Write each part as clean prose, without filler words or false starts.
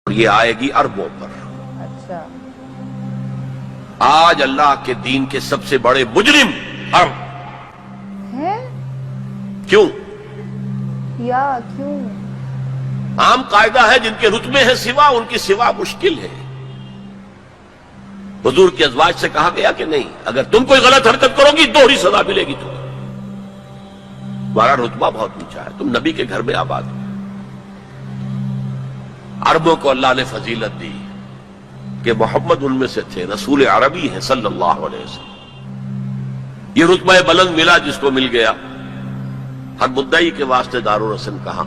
یہ آئے گی اربوں پر۔ اچھا، آج اللہ کے دین کے سب سے بڑے مجرم عرب۔ ہے کیوں؟ یا کیوں؟ عام قاعدہ ہے جن کے رتبے ہیں سوا، ان کی سوا مشکل ہے۔ حضور کے ازواج سے کہا گیا کہ نہیں، اگر تم کوئی غلط حرکت کرو گی دوہری سزا ملے گی تمہیں۔ تمہارا رتبہ بہت اونچا ہے، تم نبی کے گھر میں آباد ہو۔ عربوں کو اللہ نے فضیلت دی کہ محمد ان میں سے تھے، رسول عربی ہیں صلی اللہ علیہ وسلم۔ یہ رتبہ بلند ملا جس کو مل گیا، ہر مدعی کے واسطے دار و رسن کہا۔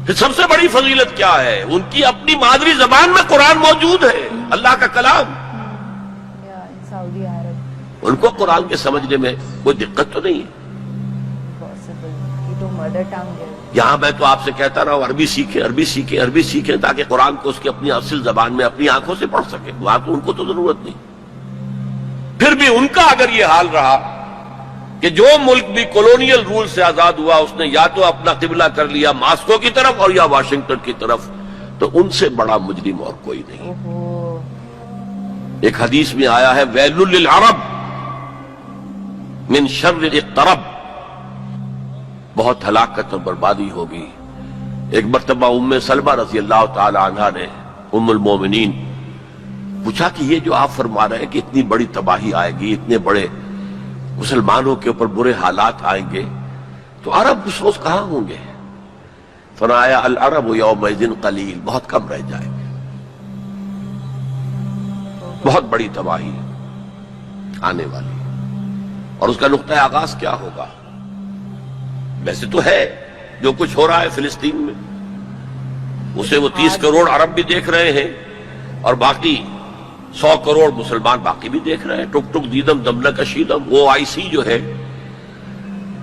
پھر سب سے بڑی فضیلت کیا ہے؟ ان کی اپنی مادری زبان میں قرآن موجود ہے، اللہ کا کلام۔ یا سعودی عرب ان کو قرآن کے سمجھنے میں کوئی دقت تو نہیں ہے۔ پاسبل، یہ تو مدر ٹنگ ہے۔ یہاں میں تو آپ سے کہتا رہا ہوں عربی سیکھیں، عربی سیکھیں، عربی سیکھیں، تاکہ قرآن کو اس کی اپنی اصل زبان میں اپنی آنکھوں سے پڑھ سکیں۔ وہاں تو ان کو تو ضرورت نہیں۔ پھر بھی ان کا اگر یہ حال رہا کہ جو ملک بھی کولونیل رول سے آزاد ہوا اس نے یا تو اپنا قبلہ کر لیا ماسکو کی طرف اور یا واشنگٹن کی طرف، تو ان سے بڑا مجرم اور کوئی نہیں۔ اوہو، ایک حدیث میں آیا ہے ویل للعرب من شر اقترب، بہت ہلاکت اور بربادی ہوگی۔ ایک مرتبہ ام سلمہ رضی اللہ تعالی عنہا نے، ام المومنین، پوچھا کہ یہ جو آپ فرما رہے ہیں کہ اتنی بڑی تباہی آئے گی، اتنے بڑے مسلمانوں کے اوپر برے حالات آئیں گے، تو عرب اس روز کہاں ہوں گے؟ فرمایا العرب یومئذ قلیل، بہت کم رہ جائیں گے۔ بہت بڑی تباہی آنے والی، اور اس کا نقطہ آغاز کیا ہوگا؟ ویسے تو ہے جو کچھ ہو رہا ہے فلسطین میں، اسے وہ 30 کروڑ عرب بھی دیکھ رہے ہیں اور باقی 100 کروڑ مسلمان باقی بھی دیکھ رہے ہیں۔ ٹک ٹک دیدم دم نکشیدم، وہ آئی سی جو ہے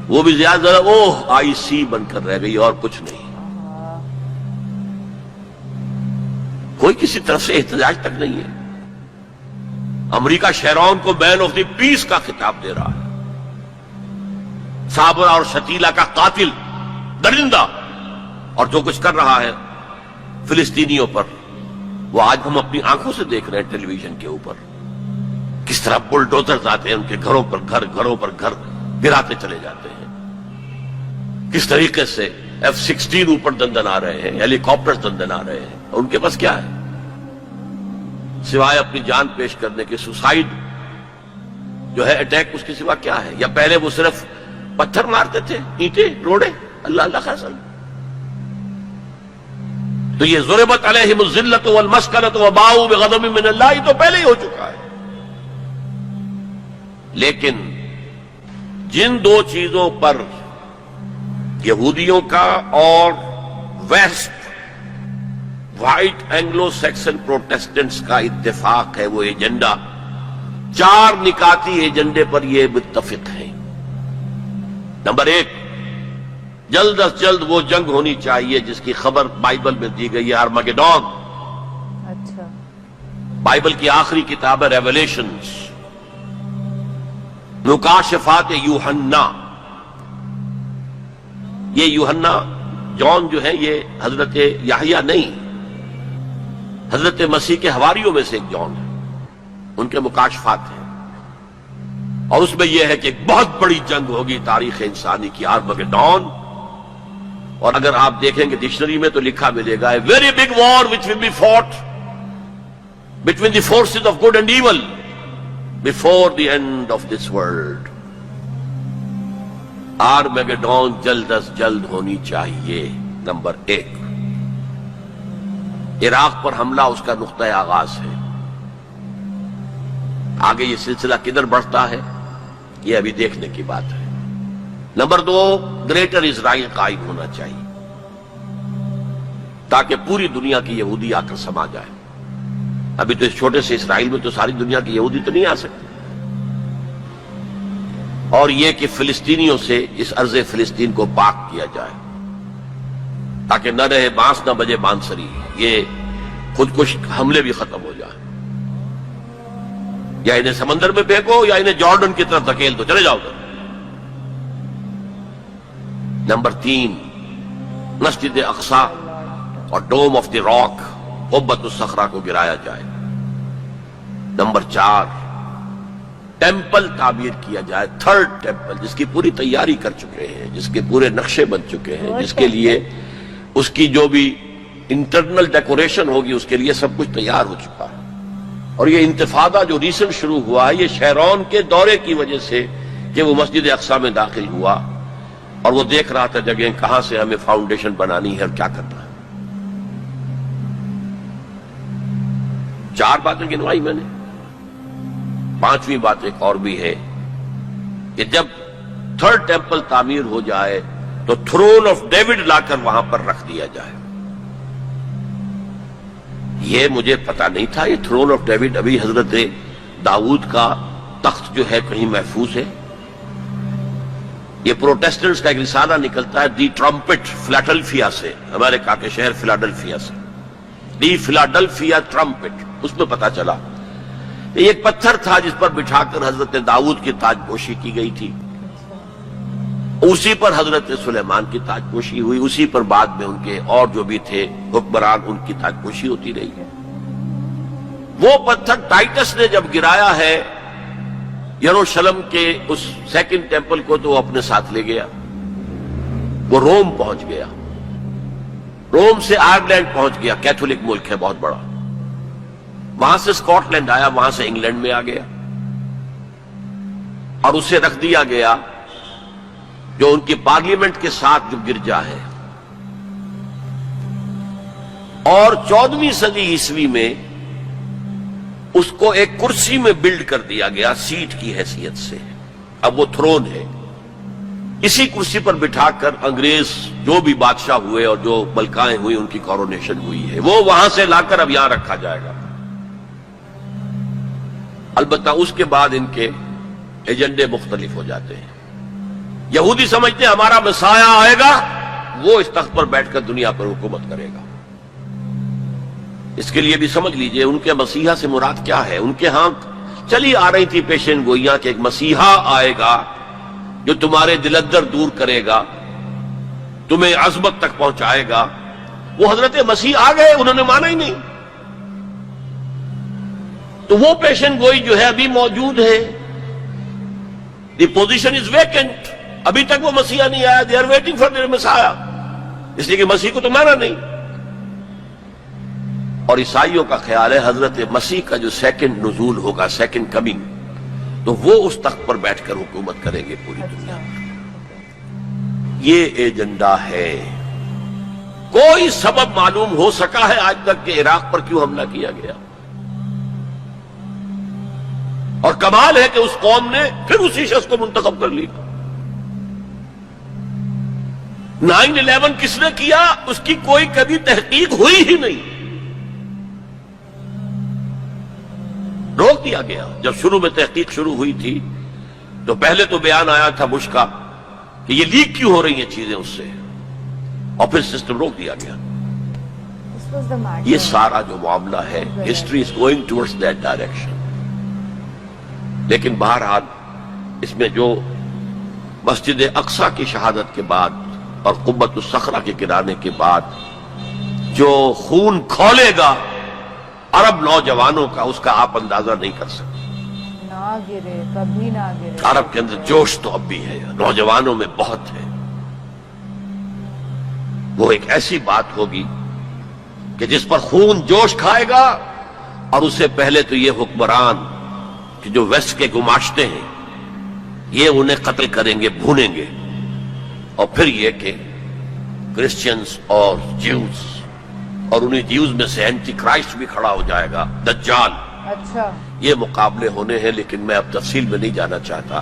وہ بھی زیادہ آئی سی بن کر رہ گئی اور کچھ نہیں۔ کوئی کسی طرف سے احتجاج تک نہیں ہے۔ امریکہ شیرون کو مین آف دی پیس کا خطاب دے رہا ہے، صابرہ اور شتیلہ کا قاتل، درندہ، اور جو کچھ کر رہا ہے فلسطینیوں پر وہ آج ہم اپنی آنکھوں سے دیکھ رہے ہیں ٹیلی ویژن کے اوپر، کس طرح بلڈوزرز آتے ہیں ان کے گھروں پر گھر گراتے چلے جاتے ہیں، کس طریقے سے F-16 اوپر دندن آ رہے ہیں، ہیلی کاپٹر دندن آ رہے ہیں، اور ان کے پاس کیا ہے سوائے اپنی جان پیش کرنے کے؟ سوسائیڈ جو ہے اٹیک، اس کے سوا کیا ہے؟ یا پہلے وہ صرف پتھر مارتے تھے، اینٹیں روڑے، اللہ اللہ خاصل۔ تو یہ ضربت علیہم الذلۃ والمسکنۃ وباؤوا بغضب من اللہ تو پہلے ہی ہو چکا ہے۔ لیکن جن دو چیزوں پر یہودیوں کا اور west white Anglo Saxon Protestants کا اتفاق ہے، وہ ایجنڈا، 4 نکاتی ایجنڈے پر یہ متفق ہیں۔ نمبر 1، جلد از جلد وہ جنگ ہونی چاہیے جس کی خبر بائبل میں دی گئی ہے، ارمگیڈون۔ اچھا، بائبل کی آخری کتاب ہے ریویلیشنز، مکاشفات یوحنا۔ یہ یوحنا جون جو ہے یہ حضرت یحییٰ نہیں، حضرت مسیح کے حواریوں میں سے ایک جون ہے، ان کے مکاشفات ہیں، اور اس میں یہ ہے کہ ایک بہت بڑی جنگ ہوگی تاریخ انسانی کی، ارمگیڈون۔ اور اگر آپ دیکھیں گے ڈکشنری میں تو لکھا ملے گا very big war which will be fought between the forces of good and evil before the end of this world۔ ارمگیڈون جلد از جلد ہونی چاہیے۔ نمبر 1، عراق پر حملہ اس کا نقطہ آغاز ہے۔ آگے یہ سلسلہ کدھر بڑھتا ہے یہ ابھی دیکھنے کی بات ہے۔ نمبر 2، گریٹر اسرائیل قائم ہونا چاہیے تاکہ پوری دنیا کی یہودی آ کر سما جائے۔ ابھی تو اس چھوٹے سے اسرائیل میں تو ساری دنیا کی یہودی تو نہیں آ سکتی۔ اور یہ کہ فلسطینیوں سے اس ارض فلسطین کو پاک کیا جائے تاکہ نہ رہے بانس نہ بجے بانسری، یہ خودکش حملے بھی ختم ہو جائیں۔ یا انہیں سمندر میں پھینکو یا انہیں جارڈن کی طرف دھکیل دو، چلے جاؤ ادھر۔ نمبر 3، مسجد اقصی اور ڈوم آف دی راک قبۃ الصخرہ کو گرایا جائے۔ نمبر 4 ٹیمپل تعمیر کیا جائے، تھرڈ ٹیمپل، جس کی پوری تیاری کر چکے ہیں، جس کے پورے نقشے بن چکے ہیں، جس کے لیے اس کی جو بھی انٹرنل ڈیکوریشن ہوگی اس کے لیے سب کچھ تیار ہو چکا ہے۔ اور یہ انتفاضہ جو ریسنٹ شروع ہوا ہے یہ شیرون کے دورے کی وجہ سے کہ وہ مسجد اقصی میں داخل ہوا اور وہ دیکھ رہا تھا جگہ کہاں سے ہمیں فاؤنڈیشن بنانی ہے اور کیا کرنا ہے۔ 4 باتیں گنوائی میں نے، 5ویں بات ایک اور بھی ہے کہ جب تھرڈ ٹیمپل تعمیر ہو جائے تو تھرون آف ڈیوڈ لا کر وہاں پر رکھ دیا جائے۔ یہ مجھے پتا نہیں تھا، یہ تھرون آف ڈیوڈ ابھی حضرت داؤد کا تخت جو ہے کہیں محفوظ ہے۔ یہ پروٹیسٹنٹس کا ایک رسالہ نکلتا ہے دی ٹرمپٹ فلاڈلفیا سے، امریکہ کے شہر فلاڈلفیا سے، دی فلاڈلفیا ٹرمپٹ، اس میں پتا چلا یہ ایک پتھر تھا جس پر بٹھا کر حضرت داؤد کی تاج پوشی کی گئی تھی، اسی پر حضرت سلیمان کی تاج پوشی ہوئی، اسی پر بعد میں ان کے اور جو بھی تھے حکمران ان کی تاج پوشی ہوتی رہی ہے۔ وہ پتھر ٹائٹس نے جب گرایا ہے یروشلم کے اس سیکنڈ ٹیمپل کو تو وہ اپنے ساتھ لے گیا، وہ روم پہنچ گیا، روم سے آئرلینڈ پہنچ گیا، کیتھولک ملک ہے بہت بڑا، وہاں سے اسکاٹ لینڈ آیا، وہاں سے انگلینڈ میں آ گیا اور اسے رکھ دیا گیا جو ان کی پارلیمنٹ کے ساتھ جو گرجا ہے۔ اور 14ویں صدی عیسوی میں اس کو ایک کرسی میں بلڈ کر دیا گیا سیٹ کی حیثیت سے، اب وہ تھرون ہے، اسی کرسی پر بٹھا کر انگریز جو بھی بادشاہ ہوئے اور جو ملکائیں ہوئی ان کی کورونیشن ہوئی ہے، وہ وہاں سے لا کر اب یہاں رکھا جائے گا۔ البتہ اس کے بعد ان کے ایجنڈے مختلف ہو جاتے ہیں۔ یہودی سمجھتے ہیں ہمارا مسیح آئے گا، وہ اس تخت پر بیٹھ کر دنیا پر حکومت کرے گا۔ اس کے لیے بھی سمجھ لیجئے ان کے مسیحا سے مراد کیا ہے۔ ان کے ہاں چلی آ رہی تھی پیشن گوئیاں کہ ایک مسیحا آئے گا جو تمہارے دلدر دور کرے گا، تمہیں عظمت تک پہنچائے گا۔ وہ حضرت مسیح آ گئے، انہوں نے مانا ہی نہیں، تو وہ پیشن گوئی جو ہے ابھی موجود ہے۔ دی پوزیشن از ویکنٹ، ابھی تک وہ مسیحا نہیں آیا، they are waiting for their مسیحا، اس لیے کہ مسیح کو تو مانا نہیں۔ اور عیسائیوں کا خیال ہے حضرت مسیح کا جو سیکنڈ نزول ہوگا، سیکنڈ کمنگ، تو وہ اس تخت پر بیٹھ کر حکومت کریں گے پوری دنیا پر۔ یہ ایجنڈا ہے۔ کوئی سبب معلوم ہو سکا ہے آج تک کہ عراق پر کیوں حملہ کیا گیا؟ اور کمال ہے کہ اس قوم نے پھر اسی شخص کو منتخب کر لی۔ 9/11 کس نے کیا اس کی کوئی کبھی تحقیق ہوئی ہی نہیں، روک دیا گیا۔ جب شروع میں تحقیق شروع ہوئی تھی تو پہلے تو بیان آیا تھا بش کا کہ یہ لیک کیوں ہو رہی ہیں چیزیں اس سے، اور پھر سسٹم روک دیا گیا۔ یہ سارا جو معاملہ ہے history is going towards that direction. لیکن بہرحال اس میں جو مسجد اقصی کی شہادت کے بعد اور قبۃ الصخرہ کے گرانے کے بعد جو خون کھولے گا عرب نوجوانوں کا، اس کا آپ اندازہ نہیں کر سکتے۔ نہ گرے، کبھی نہ گرے۔ عرب کے اندر جوش تو اب بھی ہے، نوجوانوں میں بہت ہے۔ وہ ایک ایسی بات ہوگی کہ جس پر خون جوش کھائے گا، اور اس سے پہلے تو یہ حکمران کہ جو ویسٹ کے گماشتے ہیں یہ انہیں قتل کریں گے، بھونیں گے، اور پھر یہ کہ کرسچنز اور جیوز، اور انہیں جیوز میں سے اینٹی کرائسٹ بھی کھڑا ہو جائے گا، دجال۔ اچھا، یہ مقابلے ہونے ہیں، لیکن میں اب تفصیل میں نہیں جانا چاہتا۔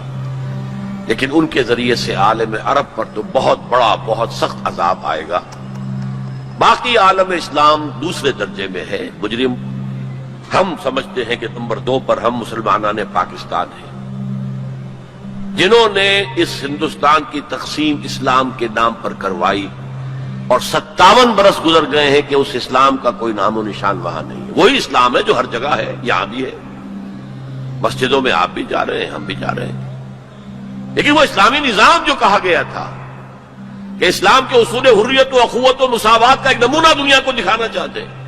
لیکن ان کے ذریعے سے عالم عرب پر تو بہت بڑا، بہت سخت عذاب آئے گا۔ باقی عالم اسلام دوسرے درجے میں ہے، مجرم۔ ہم سمجھتے ہیں کہ نمبر 2 پر ہم مسلمانان پاکستان ہیں، جنہوں نے اس ہندوستان کی تقسیم اسلام کے نام پر کروائی، اور 57 برس گزر گئے ہیں کہ اس اسلام کا کوئی نام و نشان وہاں نہیں ہے۔ وہی اسلام ہے جو ہر جگہ ہے، یہاں بھی ہے، مسجدوں میں آپ بھی جا رہے ہیں، ہم بھی جا رہے ہیں۔ لیکن وہ اسلامی نظام جو کہا گیا تھا کہ اسلام کے اصول حریت و اخوت و مساوات کا ایک نمونہ دنیا کو دکھانا چاہتے ہیں.